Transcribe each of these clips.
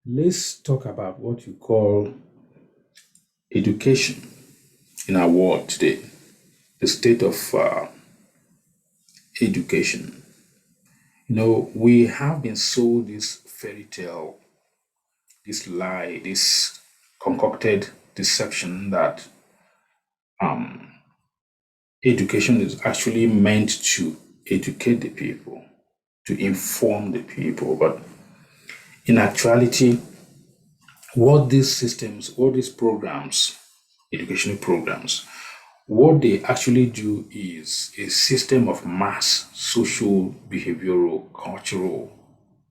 Let's talk about what you call education in our world today, the state of education. We have been sold this fairy tale, this lie, this concocted deception that education is actually meant to educate the people, to inform the people. But in actuality, what these systems, what these programs, educational programs, what they actually do is a system of mass social, behavioral, cultural,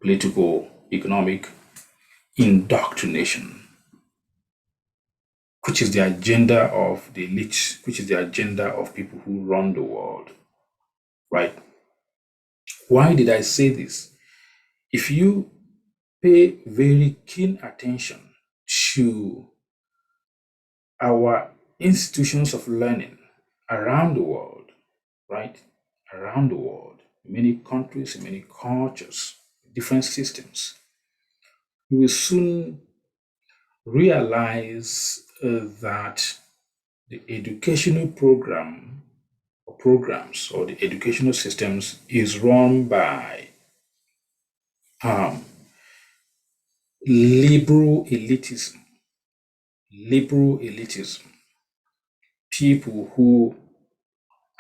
political, economic indoctrination, which is the agenda of the elite, which is the agenda of people who run the world, right? Why did I say this? If you pay very keen attention to our institutions of learning around the world, right? Around the world, in many countries, in many cultures, different systems, you will soon realize that the educational program or programs or the educational systems is run by um, liberal elitism. Liberal elitism. People who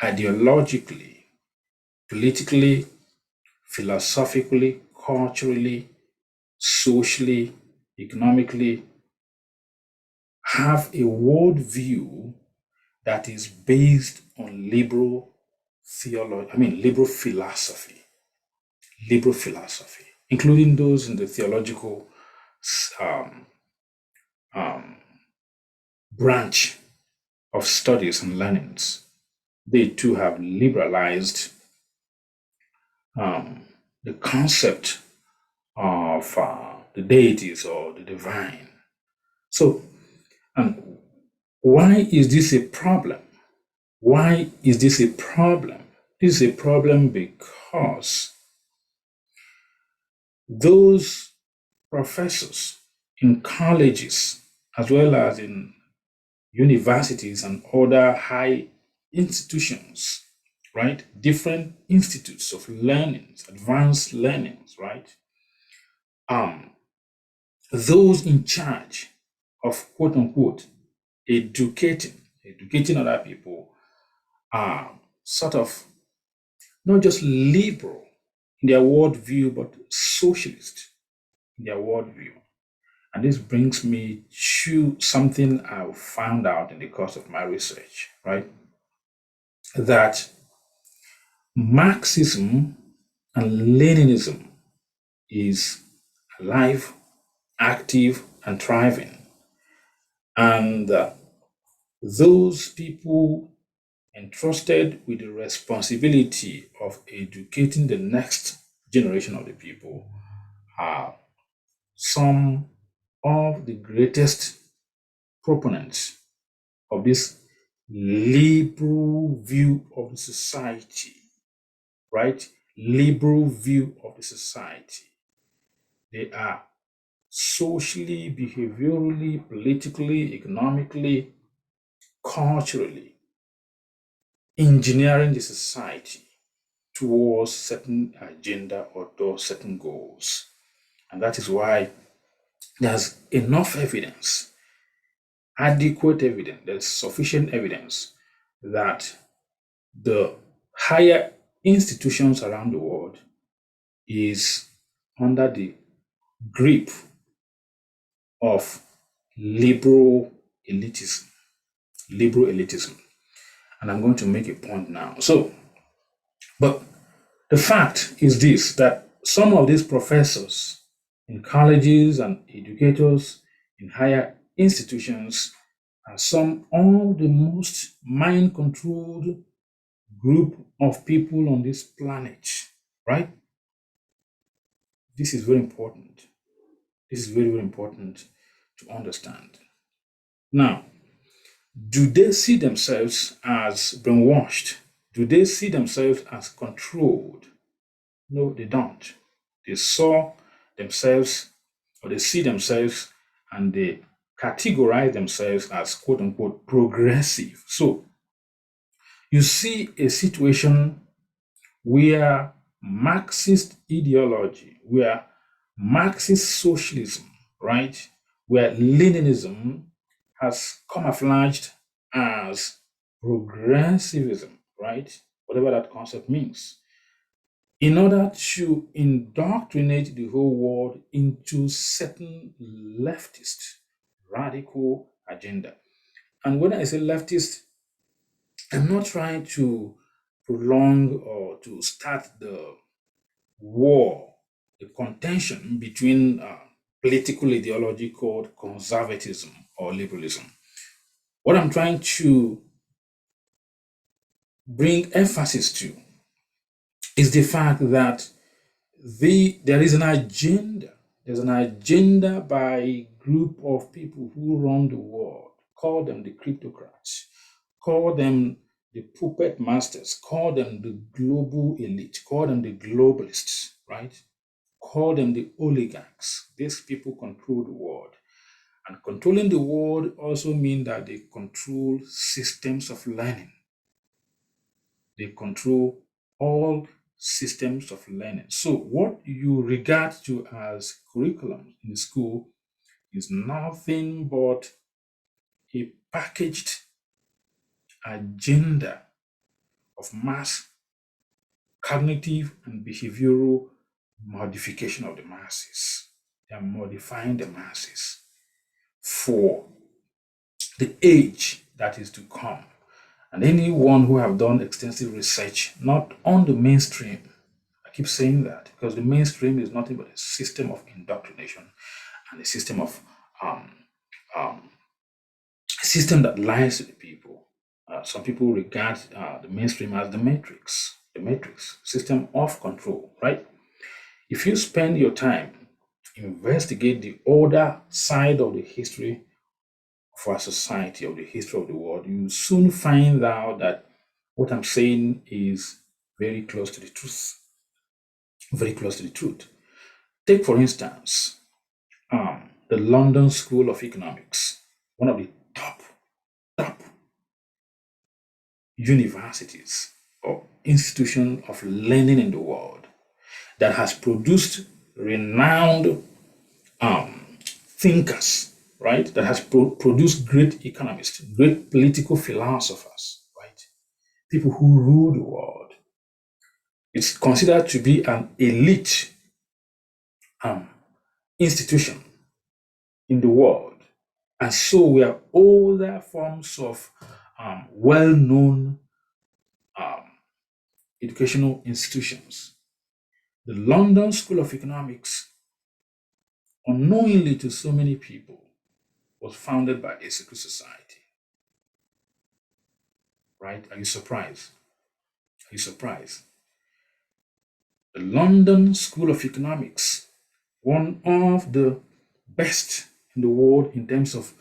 ideologically, politically, philosophically, culturally, socially, economically have a worldview that is based on liberal theology, liberal philosophy, including those in the theological um, um, branch of studies and learnings. They too have liberalized um, the concept of the deities or the divine. So, um, why is this a problem? Why is this a problem? This is a problem because those professors in colleges as well as in universities and other high institutions, right? Different institutes of learnings, advanced learnings, right? Um, those in charge of quote unquote educating other people are sort of not just liberal in their worldview, but socialist in their worldview. And this brings me to something I found out in the course of my research, right? That Marxism and Leninism is alive, active, and thriving. And those people entrusted with the responsibility of educating the next generation of the people are some of the greatest proponents of this liberal view of the society, right? Liberal view of the society. They are socially, behaviorally, politically, economically, culturally engineering the society towards certain agenda or towards certain goals. And that is why there's enough evidence, adequate evidence, there's sufficient evidence that the higher institutions around the world is under the grip of liberal elitism. Liberal elitism. And I'm going to make a point now. But the fact is this that some of these professors in colleges and educators in higher institutions are some of the most mind controlled group of people on this planet, right? This is very important. This is very, very important to understand. Now, do they see themselves as brainwashed? Do they see themselves as controlled? No, they don't. They saw themselves, or they see themselves and they categorize themselves as quote unquote progressive. So you see a situation where Marxist ideology, where Marxist socialism, right, where Leninism has camouflaged as progressivism, right, whatever that concept means, in order to indoctrinate the whole world into certain leftist radical agenda. And when I say leftist, I'm not trying to prolong or to start the war, the contention between political ideology called conservatism or liberalism. What I'm trying to bring emphasis to is the fact that there is an agenda. There's an agenda by a group of people who run the world. Call them the cryptocrats. Call them the puppet masters. Call them the global elite. Call them the globalists, right? Call them the oligarchs. These people control the world. And controlling the world also means that they control systems of learning. They control all systems of learning. So what you regard to as curriculum in school is nothing but a packaged agenda of mass cognitive and behavioral modification of the masses. They are modifying the masses for the age that is to come. And anyone who have done extensive research, not on the mainstream, I keep saying that because the mainstream is nothing but a system of indoctrination and a system of um, um, a system that lies to the people. Some people regard the mainstream as the matrix system of control, right? If you spend your time to investigate the other side of the history of our society, of the history of the world, you soon find out that what I'm saying is very close to the truth. Very close to the truth. Take, for instance, the London School of Economics, one of the top universities or institution of learning in the world that has produced renowned thinkers, right? That has produced great economists, great political philosophers, right? People who rule the world. It's considered to be an elite um, institution in the world. And so we have older forms of well-known um, educational institutions. The London School of Economics, unknowingly to so many people, was founded by a secret society. Right? Are you surprised? Are you surprised? The London School of Economics, one of the best in the world in terms of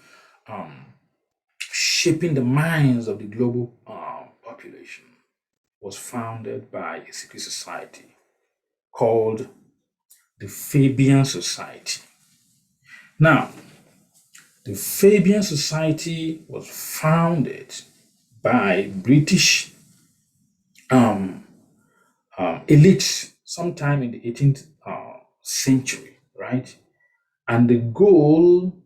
um, shaping the minds of the global population, was founded by a secret society called the Fabian Society. Now, the Fabian Society was founded by British um, elites sometime in the 18th century, right? And the goal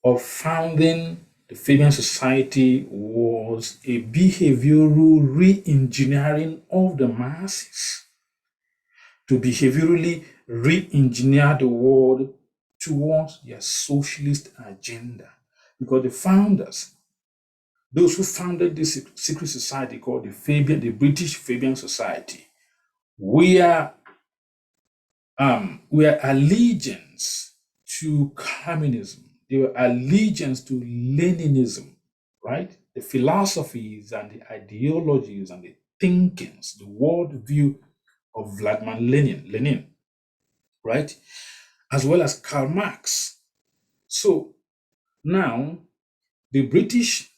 of founding the Fabian Society was a behavioral re-engineering of the masses to behaviorally re-engineer the world towards their socialist agenda. Because the founders, those who founded this secret society called the British Fabian Society, were allegiance to communism. They were allegiance to Leninism, right? The philosophies and the ideologies and the thinkings, the worldview of Vladimir Lenin, right? As well as Karl Marx. So now the British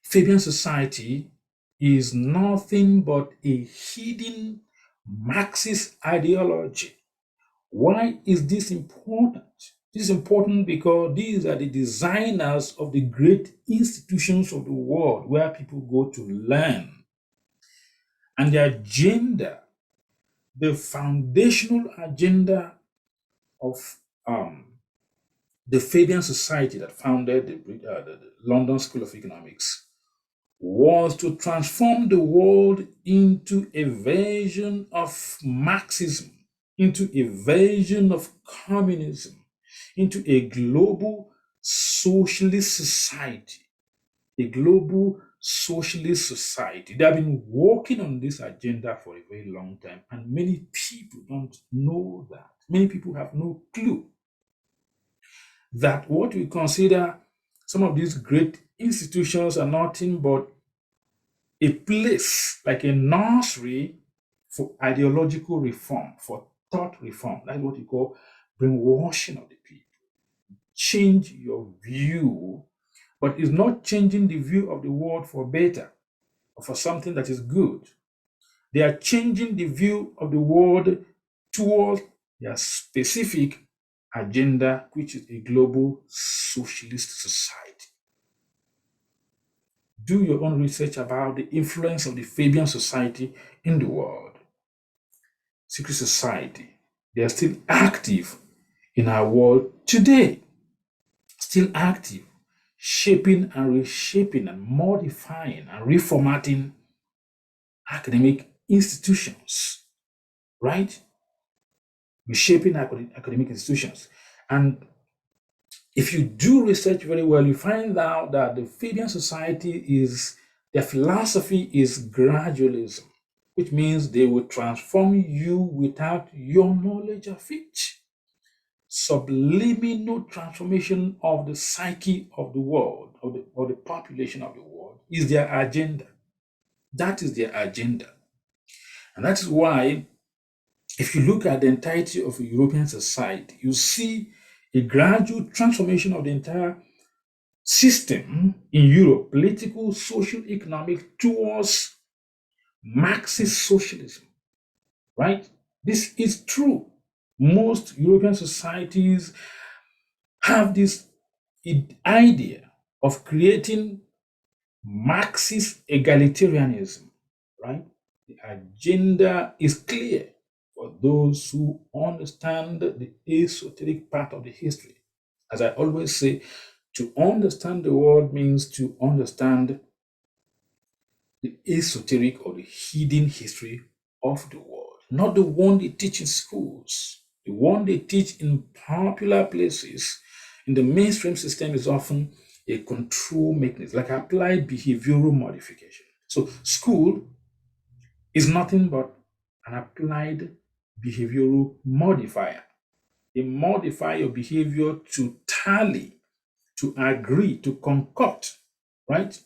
Fabian Society is nothing but a hidden Marxist ideology Why is this important? This is important because these are the designers of the great institutions of the world where people go to learn. And the agenda, the foundational agenda of the Fabian Society that founded the London School of Economics was to transform the world into a version of Marxism, into a version of communism, into a global socialist society. A global socialist society. They have been working on this agenda for a very long time, and many people don't know that. Many people have no clue that what we consider some of these great institutions are nothing but a place, like a nursery for ideological reform, for thought reform. That's what you call brainwashing of the people. Change your view, but it's not changing the view of the world for better or for something that is good. They are changing the view of the world towards their specific agenda, which is a global socialist society. Do your own research about the influence of the Fabian society in the world. Secret society, they are still active in our world today, still active, shaping and reshaping and modifying and reformatting academic institutions, right? Reshaping academic institutions. And if you do research very well, you find out that the Fabian society their philosophy is gradualism, which means they will transform you without your knowledge of it. Subliminal transformation of the psyche of the world, or the population of the world, is their agenda. That is their agenda. And that is why, if you look at the entirety of a European society, you see a gradual transformation of the entire system in Europe, political, social, economic, towards Marxist socialism, right? This is true. Most European societies have this idea of creating Marxist egalitarianism, right? The agenda is clear for those who understand the esoteric part of the history. As I always say, to understand the world means to understand the esoteric or the hidden history of the world, not the one they teach in schools. The one they teach in popular places in the mainstream system is often a control mechanism, like applied behavioral modification. So, school is nothing but an applied behavioral modifier. They modify your behavior to tally, to agree, to concoct, right,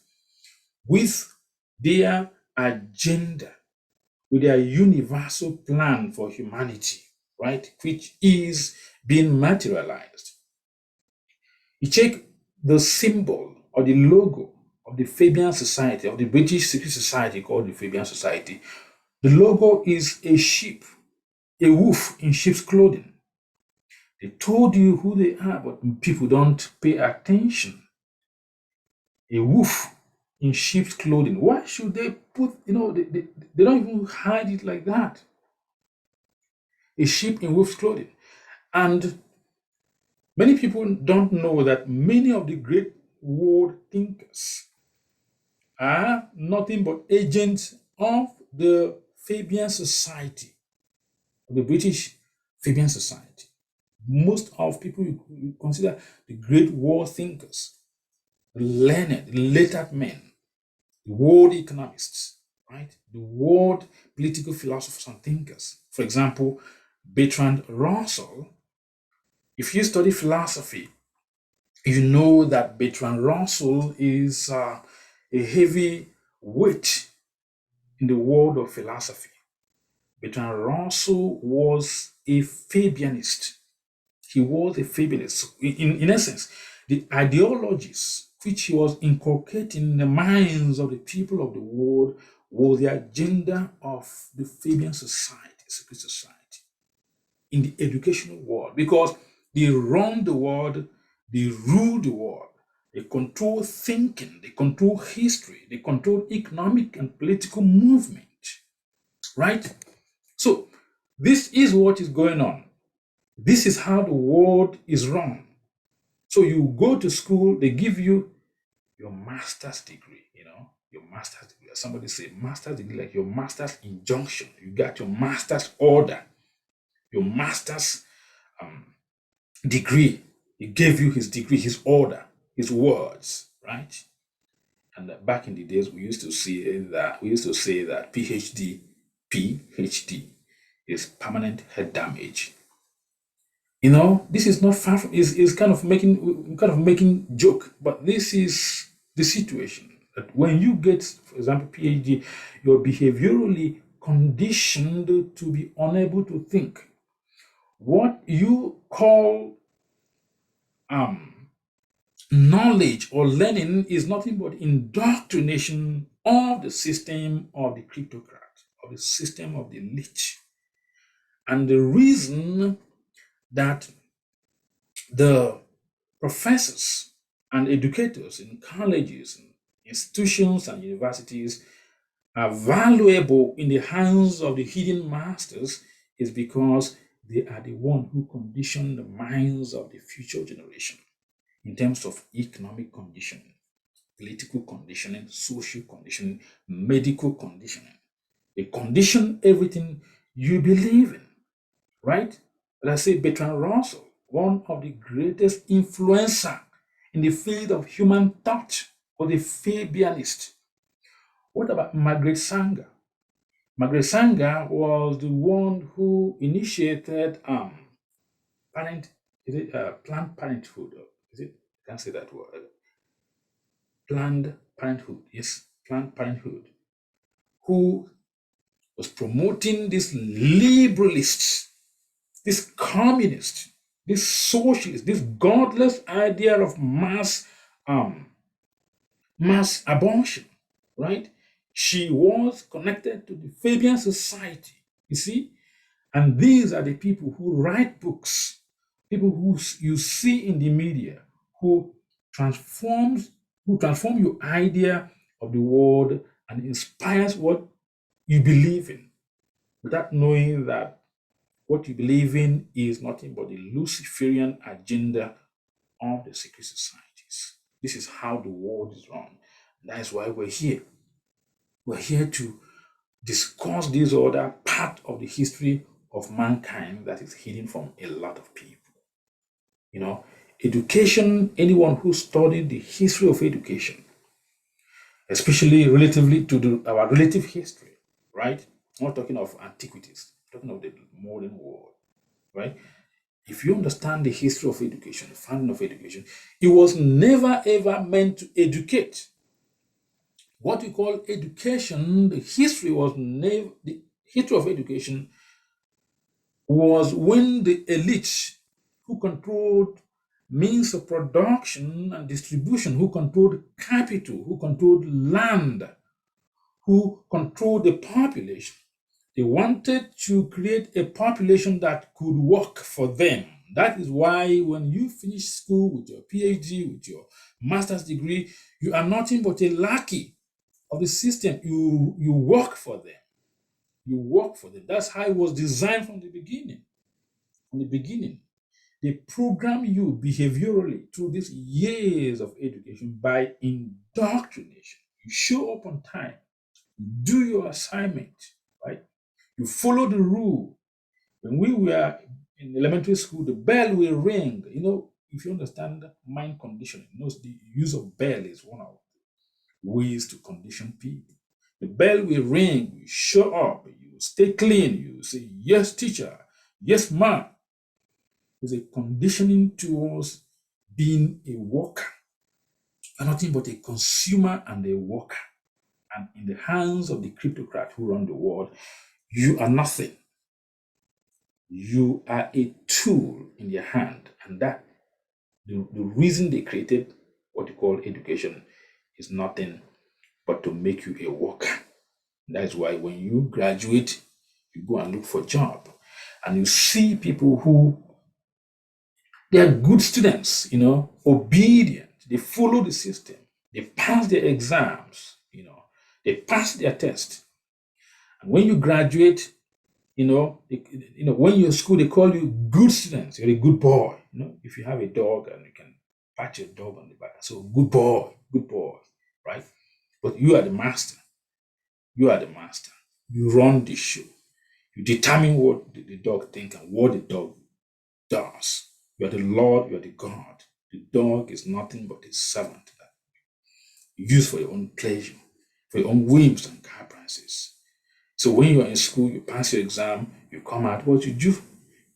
with their agenda, with their universal plan for humanity, right, which is being materialized. You check the symbol or the logo of the Fabian Society, of the British secret society called the Fabian Society. The logo is a sheep, a wolf in sheep's clothing. They told you who they are, but people don't pay attention. A wolf in sheep's clothing. Why should they put, they don't even hide it like that. A sheep in wolf's clothing. And many people don't know that many of the great world thinkers are nothing but agents of the Fabian Society, the British Fabian Society. Most of people you consider the great world thinkers, the learned, the lettered men, the world economists, right? The world political philosophers and thinkers. For example, Bertrand Russell. If you study philosophy, you know that Bertrand Russell is a heavy weight in the world of philosophy. Bertrand Russell was a Fabianist. He was a Fabianist. In essence, the ideologies which he was inculcating in the minds of the people of the world was the agenda of the Fabian society, secret society. in the educational world because they run the world, they rule the world, they control thinking, they control history, they control economic and political movement, right? So, this is what is going on. This is how the world is run. So, you go to school, they give you your master's degree, your master's degree. As somebody say, master's degree, like your master's injunction. You got your master's order, your master's um, degree. He gave you his degree, his order, his words, right? And back in the days, we used to say that PhD is permanent head damage. This is not far from is kind of making joke, but this is the situation. That when you get, for example, PhD, you're behaviorally conditioned to be unable to think. What you call knowledge or learning is nothing but indoctrination of the system of the kleptocrat, of the system of the elite. And the reason that the professors and educators in colleges and institutions and universities are valuable in the hands of the hidden masters is because they are the one who condition the minds of the future generation in terms of economic conditioning, political conditioning, social conditioning, medical conditioning. They condition everything you believe in, right? Let's say Bertrand Russell, one of the greatest influencer in the field of human thought, was a Fabianist. What about Margaret Sanger? Margaret Sanger was the one who initiated parent Planned Parenthood. Is it? I can't say that word. Planned Parenthood. Yes, Planned Parenthood. Who was promoting this liberalist, this communist, this socialist, this godless idea of um, mass abortion, right? She was connected to the Fabian Society, you see? And these are the people who write books, people who you see in the media, who transforms, who transform your idea of the world and inspires what you believe in, without knowing that what you believe in is nothing but the Luciferian agenda of the secret societies. This is how the world is run. That is why we're here. We're here to discuss this other part of the history of mankind that is hidden from a lot of people. You know, education, anyone who studied the history of education, especially relatively to our relative history, right? I'm not talking of antiquities, I'm talking of the modern world, right? If you understand the history of education, the founding of education, it was never ever meant to educate. What we call education, the history of education was when the elite who controlled means of production and distribution, who controlled capital, who controlled land, who controlled the population. They wanted to create a population that could work for them. That is why when you finish school with your PhD, with your master's degree, you are nothing but a lackey of the system. You work for them. You work for them. That's how it was designed from the beginning. From the beginning, they program you behaviorally through these years of education by indoctrination. You show up on time, you do your assignment, right? You follow the rule. When we were in elementary school, the bell will ring. If you understand mind conditioning, the use of bell is one of the ways to condition people. The bell will ring, you show up, you stay clean, you say, yes, teacher, yes, ma'am. There's a conditioning towards being a worker. You're nothing but a consumer and a worker. And in the hands of the kleptocrat who run the world, you are nothing. You are a tool in their hand. And that the reason they created what you call education is nothing but to make you a worker. That's why when you graduate, you go and look for a job. And you see people who, they are good students, obedient. They follow the system. They pass their exams, they pass their test. And when you graduate, when you're in school, they call you good students. You're a good boy. If you have a dog and you can pat your dog on the back, so good boy, right? But you are the master. You are the master. You run the show. You determine what the dog thinks and what the dog does. You are the Lord. You are the God. The dog is nothing but a servant that you use for your own pleasure, for your own whims and caprices. So when you are in school, you pass your exam, you come out, what you do?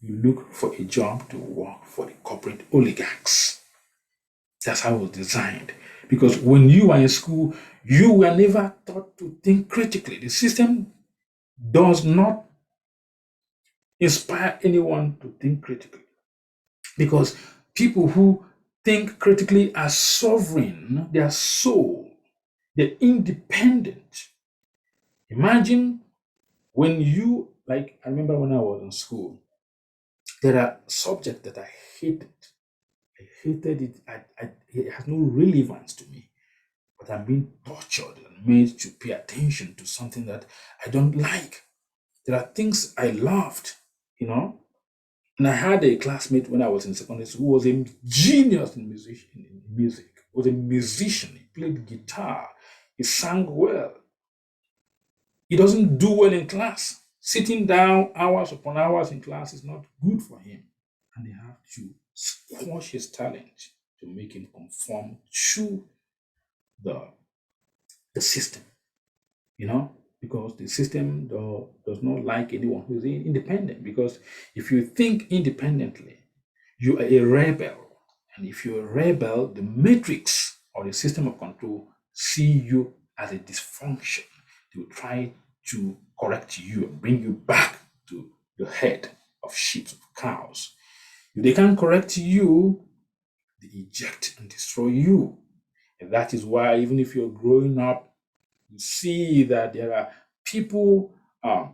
You look for a job to work for the corporate oligarchs. That's how it was designed. Because when you are in school, you were never taught to think critically. The system does not inspire anyone to think critically. Because people who think critically are sovereign, they are soul, they're independent. Imagine when you, like, I remember when I was in school, there are subjects that I hated. I hated it. It has no relevance to me. But I'm being tortured and made to pay attention to something that I don't like. There are things I loved, you know. And I had a classmate when I was in secondary school who was a genius in music. Was a musician. He played guitar. He sang well. He doesn't do well in class. Sitting down hours upon hours in class is not good for him. And they have to squash his talent to make him conform to the, the system, because the system does not like anyone who is independent. Because if you think independently, you are a rebel. And if you're a rebel, the matrix or the system of control see you as a dysfunction. They will try to correct you and bring you back to the head of sheep, of cows. If they can't correct you, they eject and destroy you. And that is why, even if you're growing up, you see that there are people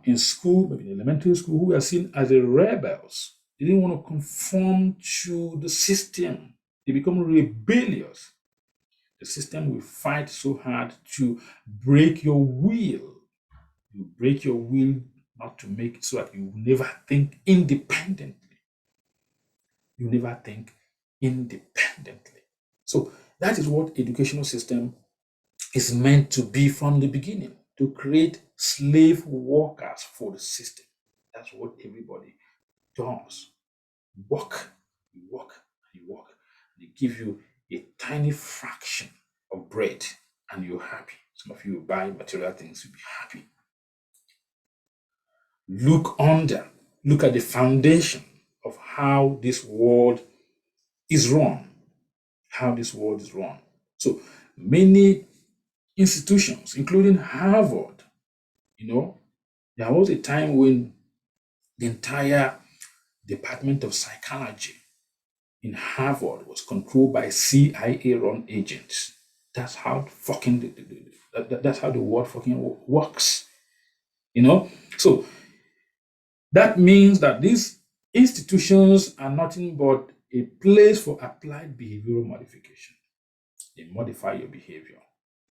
in school, maybe in elementary school, who are seen as the rebels. They didn't want to conform to the system. They become rebellious. The system will fight so hard to break your will. You break your will not to make it so that you never think independently. You never think independently. So that is what educational system is meant to be from the beginning, to create slave workers for the system. That's what everybody does. Work, you work, and you work. They give you a tiny fraction of bread and you're happy. Some of you buy material things, you'll be happy. Look at the foundation of how this world is run. How this world is run. So many institutions, including Harvard, there was a time when the entire Department of Psychology in Harvard was controlled by CIA-run agents. That's how that's how the world fucking works. So that means that these institutions are nothing but a place for applied behavioral modification. They modify your behavior.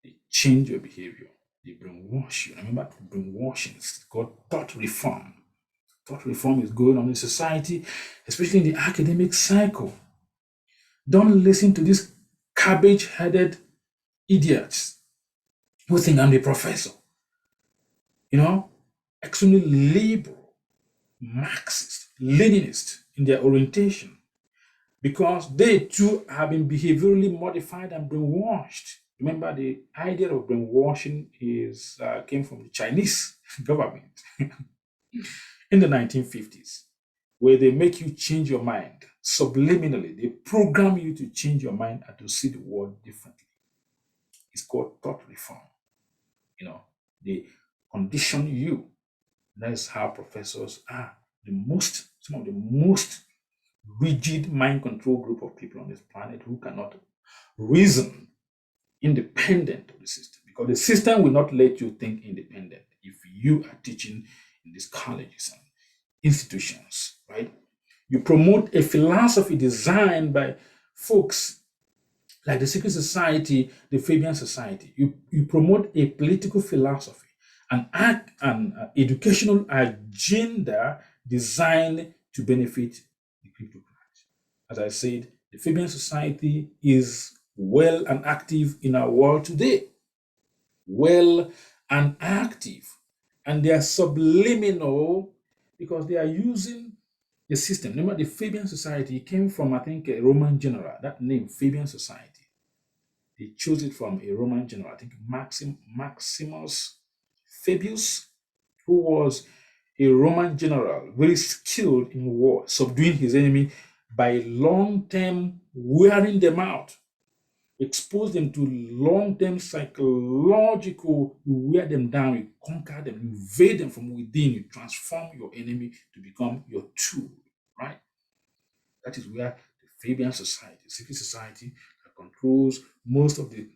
They change your behavior. They brainwash you. Remember, brainwashing is called thought reform. Thought reform is going on in society, especially in the academic cycle. Don't listen to these cabbage-headed idiots who think I'm the professor. Extremely liberal, Marxist, Leninist in their orientation, because they too have been behaviorally modified and brainwashed. Remember, the idea of brainwashing came from the Chinese government in the 1950s, where they make you change your mind subliminally. They program you to change your mind and to see the world differently. It's called thought reform. They condition you. That's how professors are. Some of the most rigid mind control group of people on this planet who cannot reason independent of the system, because the system will not let you think independent if you are teaching in these colleges and institutions, right? You promote a philosophy designed by folks like the secret society, the Fabian Society. You promote a political philosophy, an educational agenda designed to benefit the cryptocurrency. As I said, the Fabian Society is well and active in our world today, well and active. And they are subliminal because they are using the system. Remember, the Fabian Society came from, I think, a Roman general. That name, Fabian Society. They chose it from a Roman general, I think Maximus Fabius, who was a Roman general, very skilled in war, subduing his enemy by long term wearing them out, expose them to long term psychological, you wear them down, you conquer them, you invade them from within, you transform your enemy to become your tool, right? That is where the Fabian Society, secret society that controls most of the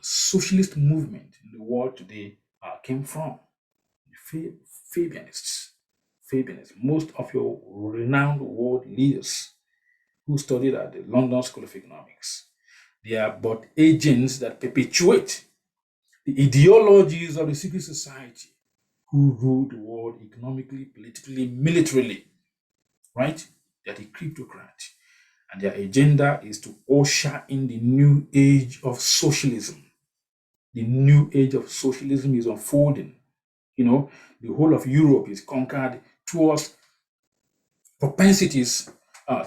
socialist movement in the world today came from the Fabianists. Fabianists. Most of your renowned world leaders who studied at the London School of Economics, they are but agents that perpetuate the ideologies of the secret society who rule the world economically, politically, militarily, right? They are the cryptocrat. And their agenda is to usher in the new age of socialism. The new age of socialism is unfolding. You know, the whole of Europe is conquered towards propensities,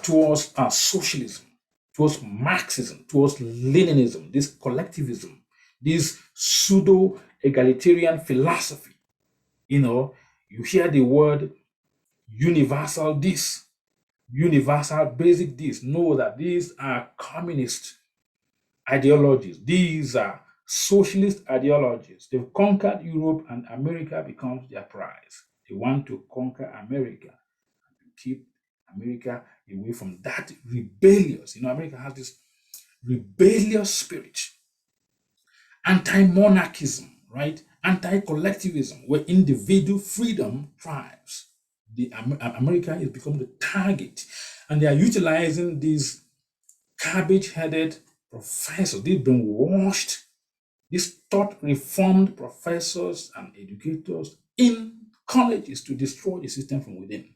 towards socialism, towards Marxism, towards Leninism, this collectivism, this pseudo egalitarian philosophy. You know, you hear the word universal this, universal basic this. Know that these are communist ideologies. These are socialist ideologies. They've conquered Europe and America becomes their prize. They want to conquer America and to keep America away from that rebellious. You know, America has this rebellious spirit, anti-monarchism, right? Anti-collectivism, where individual freedom thrives. America has become the target, and they are utilizing these cabbage-headed professors, they've been washed, these thought reformed professors and educators in colleges to destroy the system from within.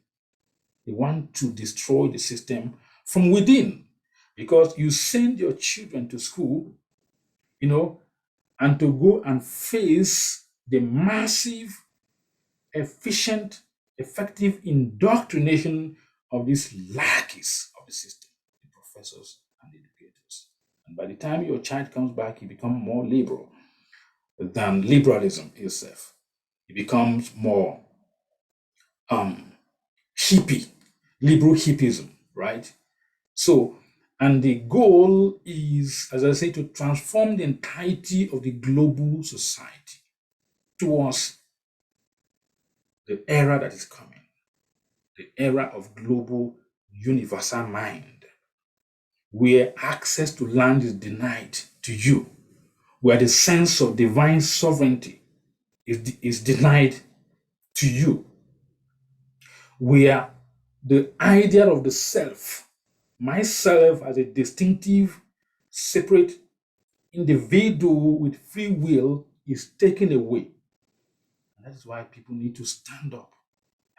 They want to destroy the system from within because you send your children to school, you know, and to go and face the massive, efficient, effective indoctrination of these lackeys of the system, the professors and the educators. And by the time your child comes back, he becomes more liberal than liberalism itself. It becomes more um, hippie, liberal hippism, right? So, and the goal is, as I say, to transform the entirety of the global society towards the era that is coming, the era of global universal mind, where access to land is denied to you, where the sense of divine sovereignty is denied to you, where the idea of the self, myself as a distinctive, separate individual with free will, is taken away. And that is why people need to stand up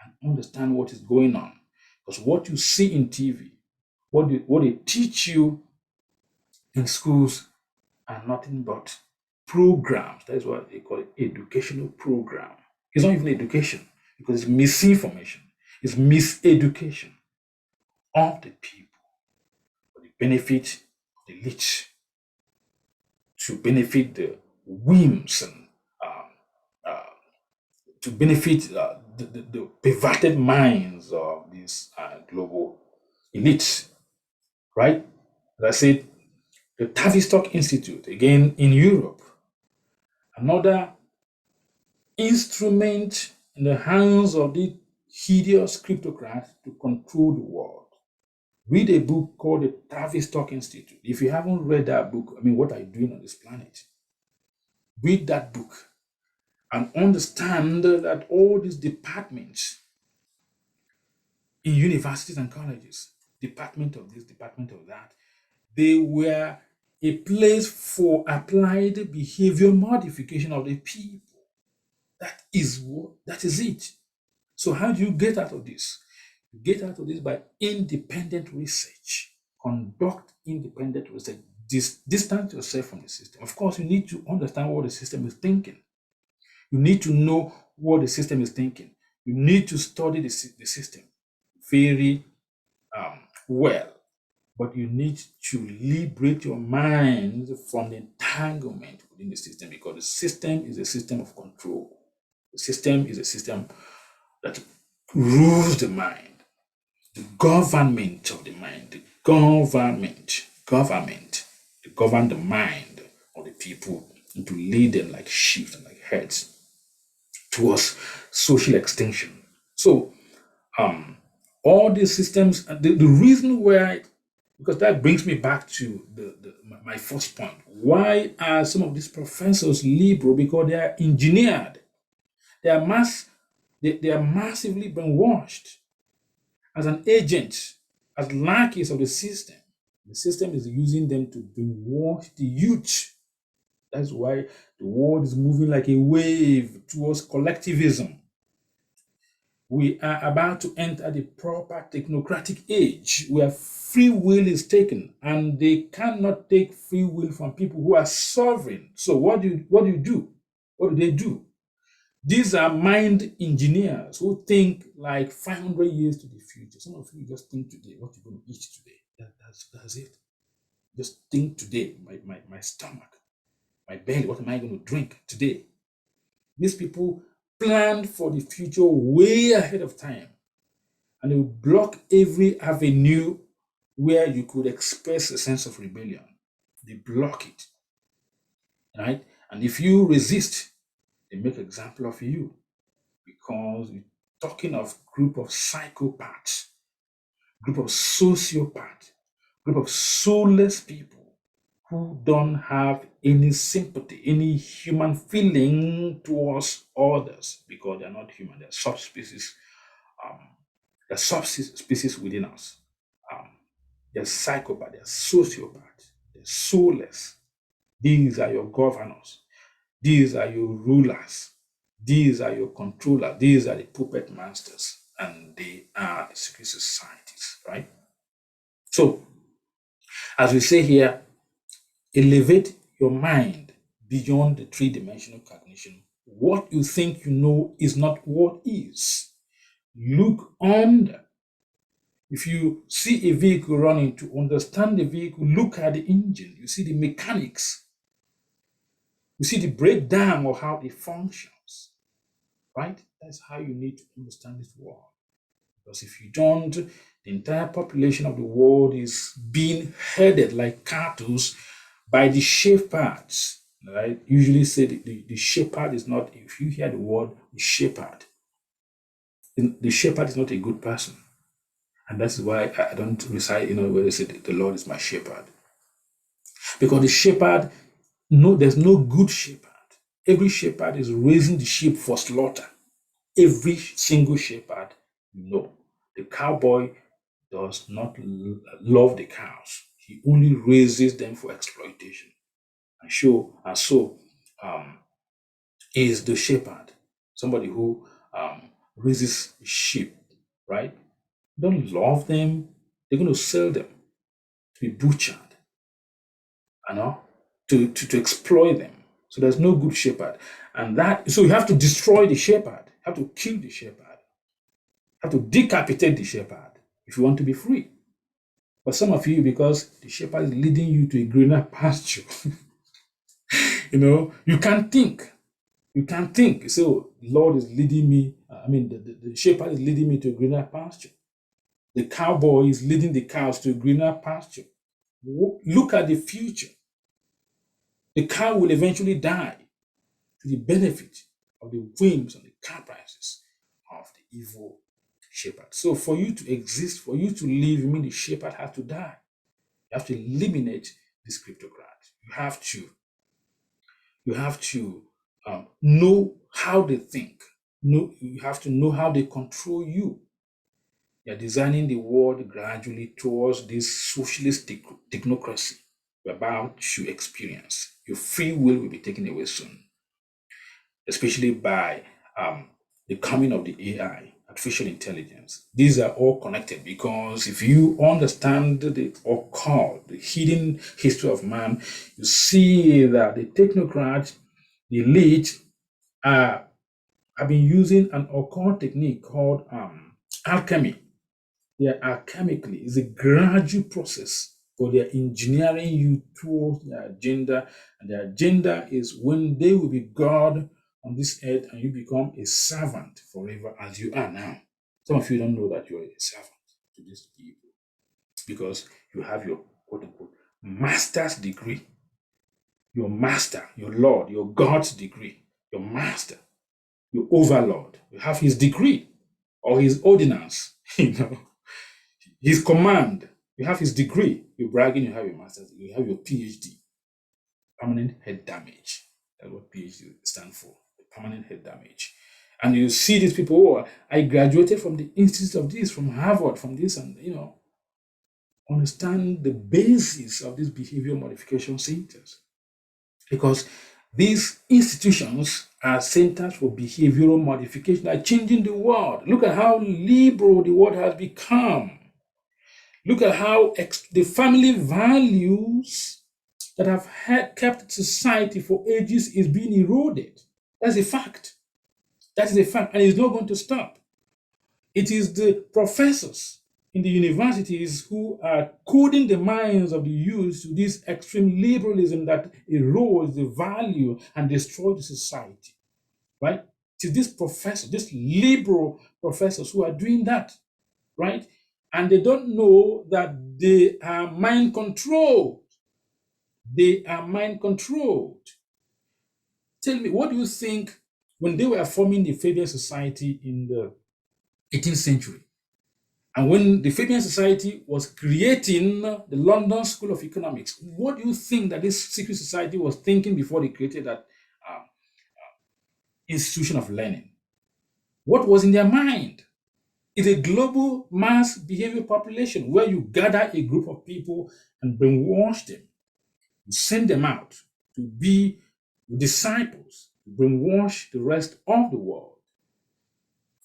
and understand what is going on. Because what you see in TV, what they teach you in schools are nothing but programs. That is what they call it, educational program. It's not even education because it's misinformation. It's miseducation of the people for the benefit of the elite, to benefit the whims and to benefit the perverted minds of these global elites, right? As I said, the Tavistock Institute, again in Europe, another instrument in the hands of the hideous cryptocrats to control the world. Read a book called the Tavistock Institute. If you haven't read that book, I mean, what are you doing on this planet? Read that book and understand that all these departments in universities and colleges, department of this, department of that, they were a place for applied behavior modification of the people. That is it. So how do you get out of this? You get out of this by independent research. Conduct independent research. Distance yourself from the system. Of course, you need to understand what the system is thinking. You need to know what the system is thinking. You need to study the system very well. But you need to liberate your mind from the entanglement within the system, because the system is a system of control. The system is a system that rules the mind, the government of the mind, government, to govern the mind of the people and to lead them like sheep and like heads towards social extinction. So, all these systems, and the reason why, because that brings me back to my first point. Why are some of these professors liberal? Because they are engineered. They are they are massively brainwashed as an agent, as lackeys of the system. The system is using them to brainwash the youth. That's why the world is moving like a wave towards collectivism. We are about to enter the proper technocratic age where free will is taken, and they cannot take free will from people who are sovereign. So what do you do? What do they do? These are mind engineers who think like 500 years to the future. Some of you just think today what you're going to eat today. That's it. Just think today, my stomach, my belly, what am I going to drink today? These people planned for the future way ahead of time, and they will block every avenue where you could express a sense of rebellion. They block it, right? And if you resist, they make example of you, because you're talking of group of psychopaths, group of sociopaths, group of soulless people who don't have any sympathy, any human feeling towards others, because they're not human, they're subspecies, um, they're subspecies within us. Um, they're psychopaths, they're sociopaths, they're soulless. These are your governors. These are your rulers. These are your controllers. These are the puppet masters. And they are the secret societies, right? So, as we say here, elevate your mind beyond the three-dimensional cognition. What you think you know is not what is. Look under. If you see a vehicle running, to understand the vehicle, look at the engine. You see the mechanics. You see the breakdown of how it functions, right? That's how you need to understand this world. Because if you don't, the entire population of the world is being headed like cattle by the shepherds, right? Usually say the shepherd is not, if you hear the word shepherd, the shepherd is not a good person. And that's why I don't recite, where they say the Lord is my shepherd. Because the shepherd, no, there's no good shepherd. Every shepherd is raising the sheep for slaughter. Every single shepherd, no. The cowboy does not love the cows. He only raises them for exploitation. And so um, is the shepherd, somebody who raises sheep, right? Don't love them. They're going to sell them to be butchered, to exploit them. So there's no good shepherd. So you have to destroy the shepherd, you have to kill the shepherd, you have to decapitate the shepherd if you want to be free. But some of you, because the shepherd is leading you to a greener pasture, you can't think. You can't think. So the Lord is leading me. The shepherd is leading me to a greener pasture. The cowboy is leading the cows to a greener pasture. Look at the future. The cow will eventually die to the benefit of the whims and the caprices of the evil shepherd. So for you to exist, for you to live, the shepherd has to die. You have to eliminate this cryptocrat. You have to know how they think. You have to know how they control you. You're designing the world gradually towards this socialist technocracy we're about to experience. Your free will be taken away soon, especially by um, the coming of the AI, artificial intelligence. These are all connected because if you understand the occult, the hidden history of man, you see that the technocrats, the elite, are have been using an occult technique called alchemy. They are alchemically, it's a gradual process, but they're engineering you towards their agenda. And their agenda is when they will be God on this earth and you become a servant forever as you are now. Some of you don't know that you're a servant to these people because you have your quote unquote master's degree, your master, your Lord, your God's degree, your master, your overlord. You have his degree or his ordinance, his command. You have his degree. You're bragging, you have your master's degree, you have your PhD, permanent head damage. That's what PhD stands for, permanent head damage. And you see these people, oh, I graduated from the institute of this, from Harvard, from this, and understand the basis of these behavior modification centers. Because these institutions are centers for behavioral modification, are changing the world. Look at how liberal the world has become. Look at how the family values that have kept society for ages is being eroded. That's a fact. That is a fact, and it's not going to stop. It is the professors in the universities who are coding the minds of the youth to this extreme liberalism that erodes the value and destroys the society. Right? It is these professors, these liberal professors who are doing that. Right? And they don't know that they are mind controlled. They are mind controlled. Tell me, what do you think when they were forming the Fabian Society in the 18th century? And when the Fabian Society was creating the London School of Economics, what do you think that this secret society was thinking before they created that uh, institution of learning? What was in their mind? It's a global mass behavior population where you gather a group of people and brainwash them. You send them out to be disciples, to brainwash the rest of the world.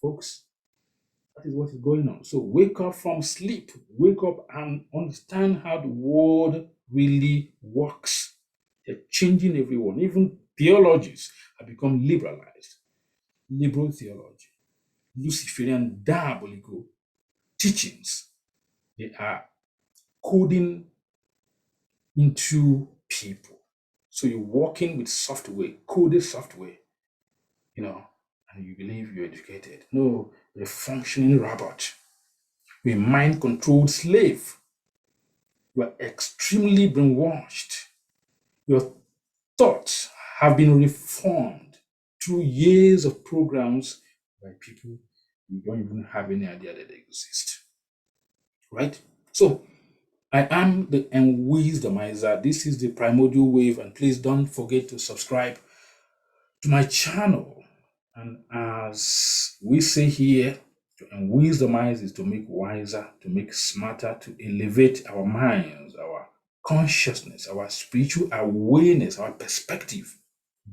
Folks, that is what is going on. So wake up from sleep. Wake up and understand how the world really works. They're changing everyone. Even theologies have become liberalized. Liberal theology, Luciferian diabolical teachings. They are coding into people. So you're working with software, coded software, and you believe you're educated. No, you're a functioning robot. You're a mind controlled slave. You are extremely brainwashed. Your thoughts have been reformed through years of programs by people you don't even have any idea that they exist. Right? So I am the Wisdomizer. This is the primordial wave, and please don't forget to subscribe to my channel. And as we say here, to wisdomize is to make wiser, to make smarter, to elevate our minds, our consciousness, our spiritual awareness, our perspective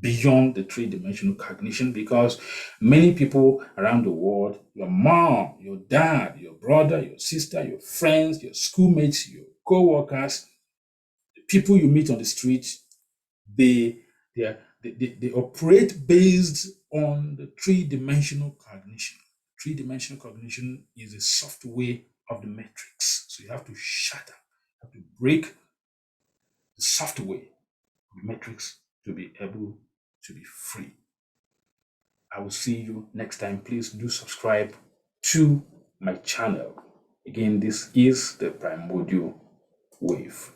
beyond the three-dimensional cognition, because many people around the world, your mom, your dad, your brother, your sister, your friends, your schoolmates, your co-workers, the people you meet on the street, they they operate based on the three-dimensional cognition. Three-dimensional cognition is a software of the matrix. So you have to shatter, you have to break the software of the matrix to be able to be free. I will see you next time. Please do subscribe to my channel. Again, this is the primordial wave.